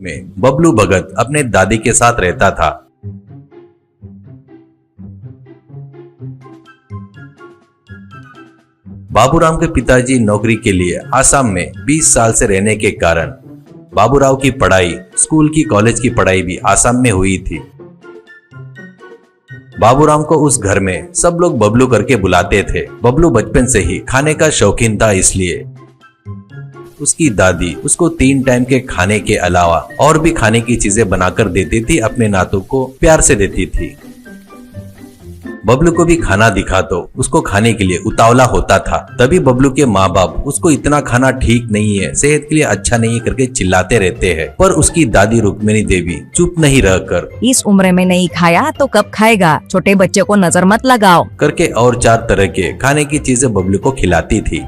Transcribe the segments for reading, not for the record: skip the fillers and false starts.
में बबलू भगत अपने दादी के साथ रहता था। बाबूराव के पिताजी नौकरी के लिए आसाम में 20 साल से रहने के कारण बाबूराव की पढ़ाई, स्कूल की, कॉलेज की पढ़ाई भी आसाम में हुई थी। बाबूराव को उस घर में सब लोग बबलू करके बुलाते थे। बबलू बचपन से ही खाने का शौकीन था, इसलिए उसकी दादी उसको 3 टाइम के खाने के अलावा और भी खाने की चीजें बनाकर देती थी। अपने नातों को प्यार से देती थी। बबलू को भी खाना दिखा तो उसको खाने के लिए उतावला होता था। तभी बबलू के माँ बाप उसको इतना खाना ठीक नहीं है, सेहत के लिए अच्छा नहीं है करके चिल्लाते रहते हैं। पर उसकी दादी रुक्मिणी देवी चुप नहीं रहकर, इस उम्र में नहीं खाया तो कब खाएगा, छोटे बच्चे को नजर मत लगाओ करके और 4 तरह के खाने की चीजें बबलू को खिलाती थी।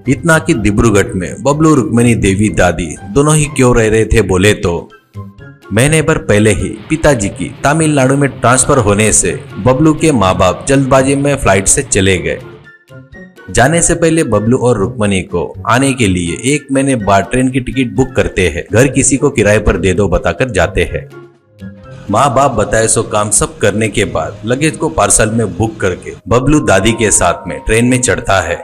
इतना कि डिब्रूगढ़ में बबलू रुक्मिणी देवी दादी दोनों ही क्यों रह रहे थे बोले तो महीने भर पहले ही पिताजी की तमिलनाडु में ट्रांसफर होने से बबलू के माँ बाप जल्दबाजी में फ्लाइट से चले गए। जाने से पहले बबलू और रुक्मिणी को आने के लिए 1 महीने बाद ट्रेन की टिकट बुक करते हैं। घर किसी को किराए पर दे दो बताकर जाते हैं। माँ बाप बताए सो काम सब करने के बाद लगेज को पार्सल में बुक करके बबलू दादी के साथ में ट्रेन में चढ़ता है।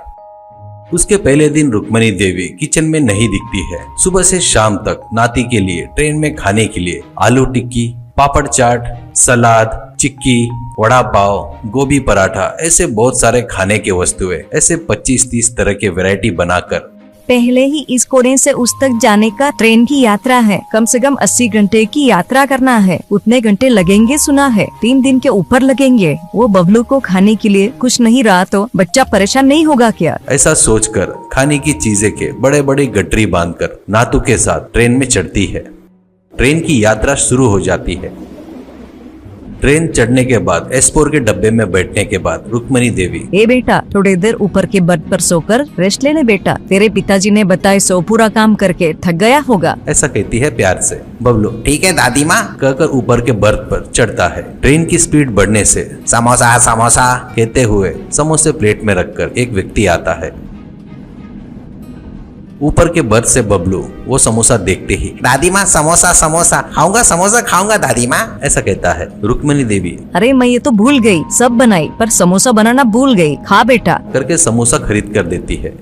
उसके पहले दिन रुक्मिणी देवी किचन में नहीं दिखती है। सुबह से शाम तक नाती के लिए ट्रेन में खाने के लिए आलू टिक्की, पापड़ चाट, सलाद, चिक्की, वड़ा पाव, गोभी पराठा, ऐसे बहुत सारे खाने के वस्तुएं, ऐसे 25-30 तरह के वैरायटी बनाकर पहले ही इस कोने से उस तक जाने का ट्रेन की यात्रा है। कम से कम 80 घंटे की यात्रा करना है। उतने घंटे लगेंगे सुना है, 3 दिन के ऊपर लगेंगे। वो बबलू को खाने के लिए कुछ नहीं रहा तो बच्चा परेशान नहीं होगा क्या? ऐसा सोचकर खाने की चीजें के बड़े बड़े गठरी बांधकर नातू के साथ ट्रेन में चढ़ती है। ट्रेन की यात्रा शुरू हो जाती है। ट्रेन चढ़ने के बाद S4 के डब्बे में बैठने के बाद रुक्मिणी देवी, ए बेटा, थोड़ी देर ऊपर के बर्थ पर सोकर रेस्ट ले ले बेटा। तेरे पिताजी ने बताए सो पूरा काम करके थक गया होगा, ऐसा कहती है प्यार से। बबलू ठीक है दादी माँ कहकर ऊपर के बर्थ पर चढ़ता है। ट्रेन की स्पीड बढ़ने से समोसा समोसा कहते हुए समोसे प्लेट में रखकर एक व्यक्ति आता है। ऊपर के बर्थ से बबलू वो समोसा देखते ही, दादी माँ समोसा समोसा खाऊंगा, समोसा खाऊंगा दादी माँ, ऐसा कहता है। रुक्मिणी देवी, अरे मैं ये तो भूल गई, सब बनाई पर समोसा बनाना भूल गई, खा बेटा, करके समोसा खरीद कर देती है।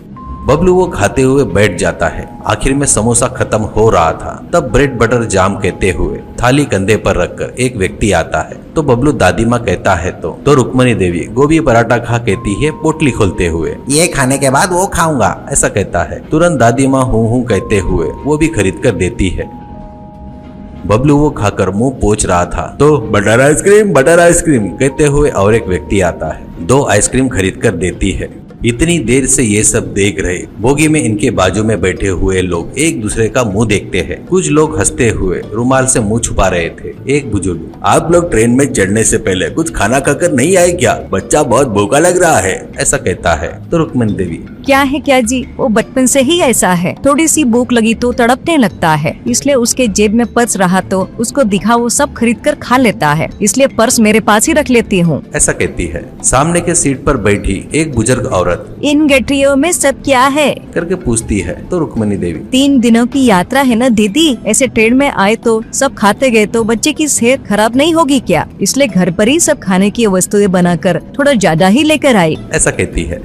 बबलू वो खाते हुए बैठ जाता है। आखिर में समोसा खत्म हो रहा था। तब ब्रेड बटर जाम कहते हुए थाली कंधे पर रखकर एक व्यक्ति आता है। तो बबलू दादी माँ कहता है तो रुक्मिणी देवी गोभी पराठा खा कहती है पोटली खोलते हुए, ये खाने के बाद वो खाऊंगा, ऐसा कहता है। तुरंत दादी माँ हूँ कहते हुए वो भी खरीद कर देती है। बबलू वो खाकर मुंह पोंछ रहा था तो बटर आइसक्रीम कहते हुए और एक व्यक्ति आता है। 2 आइसक्रीम खरीद कर देती है। इतनी देर से ये सब देख रहे बोगी में इनके बाजू में बैठे हुए लोग एक दूसरे का मुंह देखते हैं। कुछ लोग हंसते हुए रुमाल से मुंह छुपा रहे थे। एक बुजुर्ग, आप लोग ट्रेन में चढ़ने से पहले कुछ खाना खाकर नहीं आए क्या? बच्चा बहुत भूखा लग रहा है, ऐसा कहता है। तो रुक्मिणी देवी, क्या है क्या जी, वो बचपन से ही ऐसा है, थोड़ी सी भूख लगी तो तड़पने लगता है, इसलिए उसके जेब में पर्स रहा तो उसको दिखा वो सब खरीद कर खा लेता है, इसलिए पर्स मेरे पास ही रख लेती हूँ, ऐसा कहती है। सामने के सीट पर बैठी एक बुजुर्ग औरत, इन गठरियों में सब क्या है करके पूछती है। तो रुक्मिणी देवी, 3 दिनों की यात्रा है ना दीदी, ऐसे ट्रेन में आए तो सब खाते गए तो बच्चे की सेहत खराब नहीं होगी क्या, इसलिए घर पर ही सब खाने की वस्तुएं बनाकर थोड़ा ज्यादा ही लेकर आई, ऐसा कहती है।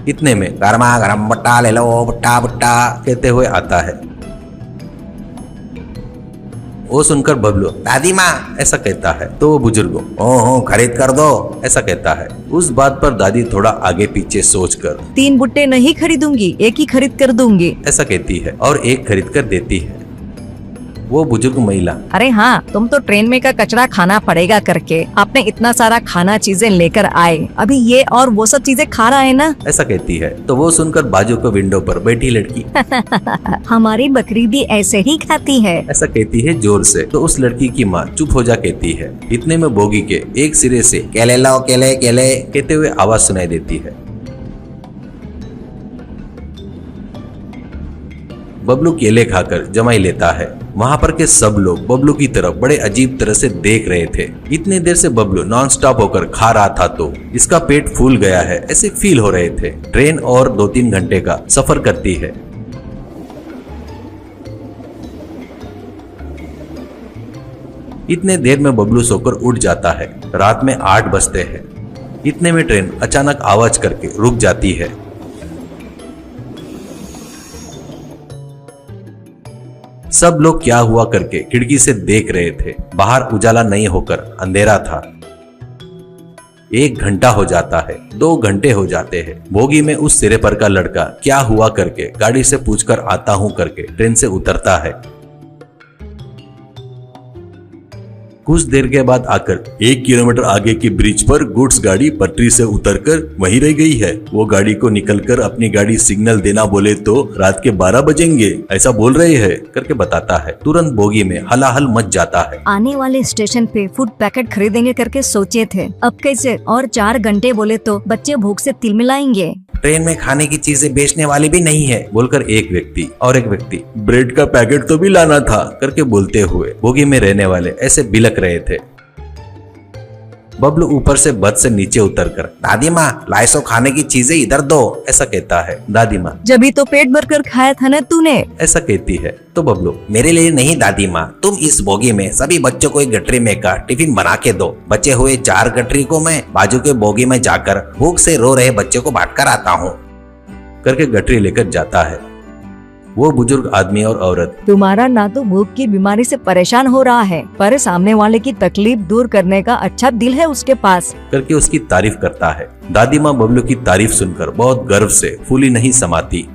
इतने में गरमा गरम बुट्टा ले लो, बुट्टा बुट्टा कहते हुए आता है। वो सुनकर बबलू, दादी माँ, ऐसा कहता है। तो वो बुजुर्ग, ओहो खरीद कर दो, ऐसा कहता है। उस बात पर दादी थोड़ा आगे पीछे सोचकर, 3 बुट्टे नहीं खरीदूंगी, एक ही खरीद कर दूंगी, ऐसा कहती है और एक खरीद कर देती है। वो बुजुर्ग महिला, अरे हाँ, तुम तो ट्रेन में का कचरा खाना पड़ेगा करके आपने इतना सारा खाना चीजें लेकर आए, अभी ये और वो सब चीजें खा रहा है ना, ऐसा कहती है। तो वो सुनकर बाजू के विंडो पर बैठी लड़की, हमारी बकरी भी ऐसे ही खाती है, ऐसा कहती है जोर से। तो उस लड़की की माँ चुप हो जा कहती है। इतने में बोगी के एक सिरे से केले लाओ केले केले कहते हुए आवाज सुनाई देती है। बबलू केले खाकर जमाई लेता है। वहाँ पर के सब लोग बबलू की तरफ बड़े अजीब तरह से देख रहे थे। इतने देर से बबलू नॉन स्टॉप होकर खा रहा था तो इसका पेट फूल गया है ऐसे फील हो रहे थे। ट्रेन और 2-3 घंटे का सफर करती है। इतने देर में बबलू सोकर उठ जाता है। रात में 8 बजते हैं। इतने में ट्रेन अचानक आवाज करके रुक जाती है। सब लोग क्या हुआ करके खिड़की से देख रहे थे। बाहर उजाला नहीं होकर अंधेरा था। 1 घंटा हो जाता है, 2 घंटे हो जाते हैं। बोगी में उस सिरे पर का लड़का क्या हुआ करके गाड़ी से पूछकर आता हूं करके ट्रेन से उतरता है। कुछ देर के बाद आकर 1 किलोमीटर आगे की ब्रिज पर गुड्स गाड़ी पटरी से उतरकर वहीं रह गई है। वो गाड़ी को निकलकर अपनी गाड़ी सिग्नल देना बोले तो रात के 12 बजेंगे ऐसा बोल रहे हैं करके बताता है। तुरंत बोगी में हलाहल मच जाता है। आने वाले स्टेशन पे फूड पैकेट खरीदेंगे करके सोचे थे, अब कैसे? और 4 घंटे बोले तो बच्चे भूख से तिलमिलाएंगे। ट्रेन में खाने की चीजें बेचने वाली भी नहीं है बोलकर एक व्यक्ति और एक व्यक्ति ब्रेड का पैकेट तो भी लाना था करके बोलते हुए बोगी में रहने वाले ऐसे बिलक रहे थे। बबलू ऊपर से बस से नीचे उतरकर दादी माँ लाइसो खाने की चीजें इधर दो ऐसा कहता है। दादी माँ जब तो पेट भर कर खाया था ना तूने, ऐसा कहती है। तो बबलू मेरे लिए नहीं दादी माँ, तुम इस बोगी में सभी बच्चों को एक गठरी में का टिफिन बना के दो। बचे हुए 4 गठरी को मैं बाजू के बोगी में जाकर भूख से रो रहे बच्चों को बांट कर आता हूँ करके गठरी लेकर जाता है। वो बुजुर्ग आदमी और औरत तुम्हारा ना तो भूख की बीमारी से परेशान हो रहा है, पर सामने वाले की तकलीफ दूर करने का अच्छा दिल है उसके पास करके उसकी तारीफ करता है। दादी माँ बबलू की तारीफ सुनकर बहुत गर्व से फूली नहीं समाती।